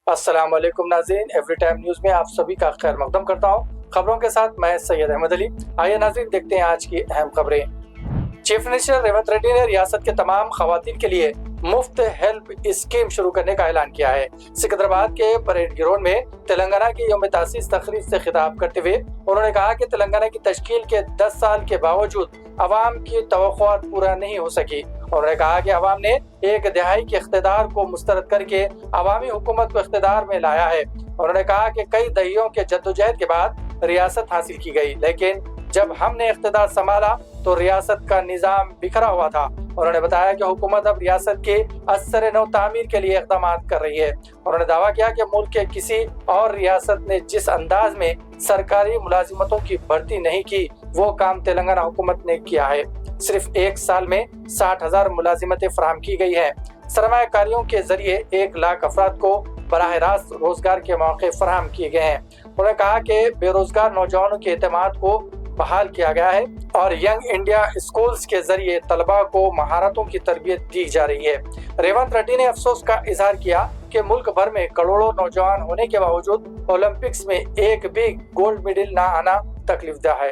अस्सलाम वालेकुम नाज़रीन, एवरी टाइम न्यूज़ में आप सभी का खैर मकदम करता हूँ। खबरों के साथ मैं सैयद अहमद अली। आइए नाज़रीन देखते हैं आज की अहम खबरें। चीफ मिनिस्टर रेवंत रेड्डी ने रियासत के तमाम खवातीन के लिए मुफ्त हेल्प स्कीम शुरू करने का ऐलान किया है। सिकंदराबाद के परेड ग्राउंड में तेलंगाना की यौम तासीस तकरीब से खिताब करते हुए उन्होंने कहा कि तेलंगाना की तश्कील के 10 साल के बावजूद अवाम की तवक्कुआत पूरा नहीं हो सकी। उन्होंने कहा कि अवाम ने एक दिहाई के इख्तिदार को मुस्तरद करके अवामी हुकूमत को इख्तिदार में लाया है। उन्होंने कहा कि कई दहियों के जद्दोजहद के बाद रियासत हासिल की गई, लेकिन जब हमने इख्तिदार संभाला तो रियासत का निजाम बिखरा हुआ था। उन्होंने बताया कि हुकूमत अब रियासत के असर नौ तामीर के लिए इक़दाम कर रही है। उन्होंने दावा किया कि मुल्क के किसी और रियासत ने जिस अंदाज में सरकारी मुलाजिमतों की भर्ती नहीं की, वो काम तेलंगाना हुकूमत ने किया है। सिर्फ एक साल में 60,000 मुलाजिमतें फराहम की गई है। सरमायाकारियों के जरिए 1 लाख अफराद को बराह रास्त रोजगार के मौके फराहम किए गए हैं। उन्होंने कहा कि बेरोजगार नौजवानों के एतमाद को बहाल किया गया है और यंग इंडिया स्कूल्स के जरिए तलबा को महारतों की तरबियत दी जा रही है। रेवंत रेड्डी ने अफसोस का इजहार किया कि मुल्क भर में करोड़ों नौजवान होने के बावजूद ओलंपिक्स में एक भी गोल्ड मेडल न आना तकलीफदा है।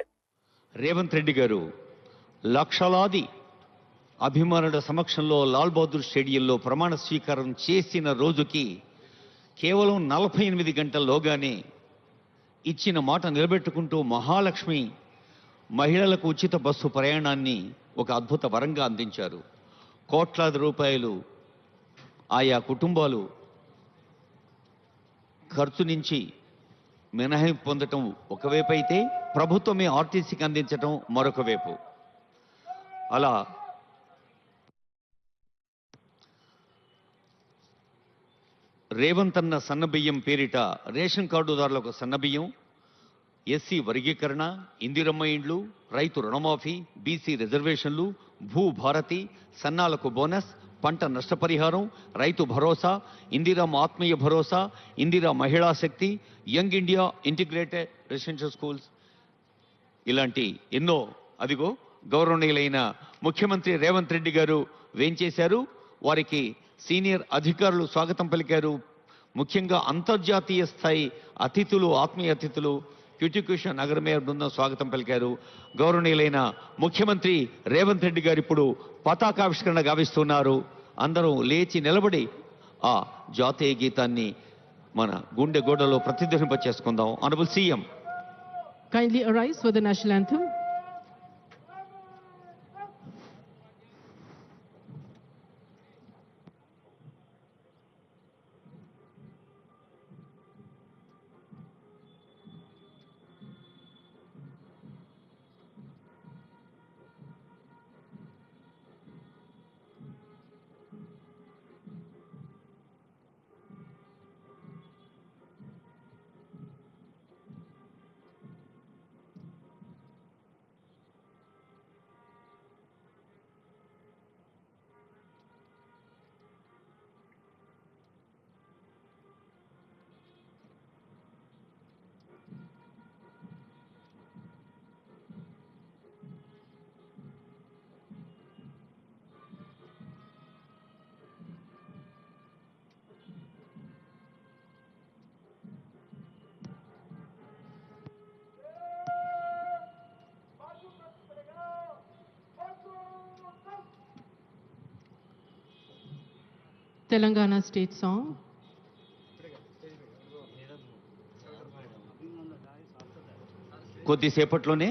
रेवंत रेड्डी गारू లక్షలాది అభిమానుల సమక్షంలో లాల్ బహదూర్ స్టేడియంలో ప్రమాణ స్వీకారం చేసిన రోజుకి కేవలం 48 గంటల్లోగానే ఇచ్చిన మాట నిలబెట్టుకుంటూ మహాలక్ష్మి మహిళలకు ఉచిత బస్సు ప్రయాణాన్ని ఒక అద్భుత వరంగా అందించారు. కోట్లాది రూపాయలు ఆయా కుటుంబాలు ఖర్చు నుంచి మినహాయింపు పొందటం ఒకవైపు అయితే ప్రభుత్వమే ఆర్టీసీకి అందించడం మరొక వైపు. అలా రేవంత్ అన్న సన్నబియ్యం పేరిట రేషన్ కార్డుదారులకు సన్నబియ్యం, ఎస్సీ వర్గీకరణ, ఇందిరమ్మ ఇండ్లు, రైతు రుణమాఫీ, బీసీ రిజర్వేషన్లు, భూభారతి, సన్నాలకు బోనస్, పంట నష్టపరిహారం, రైతు భరోసా, ఇందిరమ్మ ఆత్మీయ భరోసా, Indira Mahila Shakti, young India integrated residential schools, ఇలాంటి ఎన్నో అదిగో గౌరవనీయులైన ముఖ్యమంత్రి రేవంత్ రెడ్డి గారు వేంచేశారు. వారికి సీనియర్ అధికారులు స్వాగతం పలికారు. ముఖ్యంగా అంతర్జాతీయ స్థాయి అతిథులు, ఆత్మీయ అతిథులు, క్యూటిక్యూషన్ నగర మేయర్ బృందం స్వాగతం పలికారు. గౌరవనీయులైన ముఖ్యమంత్రి రేవంత్ రెడ్డి గారు ఇప్పుడు పతాకావిష్కరణ గావిస్తున్నారు. అందరూ లేచి నిలబడి ఆ జాతీయ గీతాన్ని మన గుండె గోడలో ప్రతిధ్వనింప చేసుకుందాం. Honourable CM kindly arise for the national anthem. Telangana state song. కొద్దిసేపట్లోనే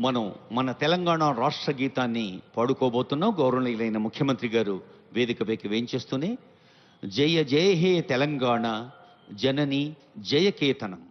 మనం మన తెలంగాణ రాష్ట్ర గీతాన్ని పాడుకోబోతున్నాం. గౌరవనీయులైన ముఖ్యమంత్రి గారు వేదికపైకి వేంచేస్తూనే జయ జయ హే తెలంగాణ జనని జయకేతనం.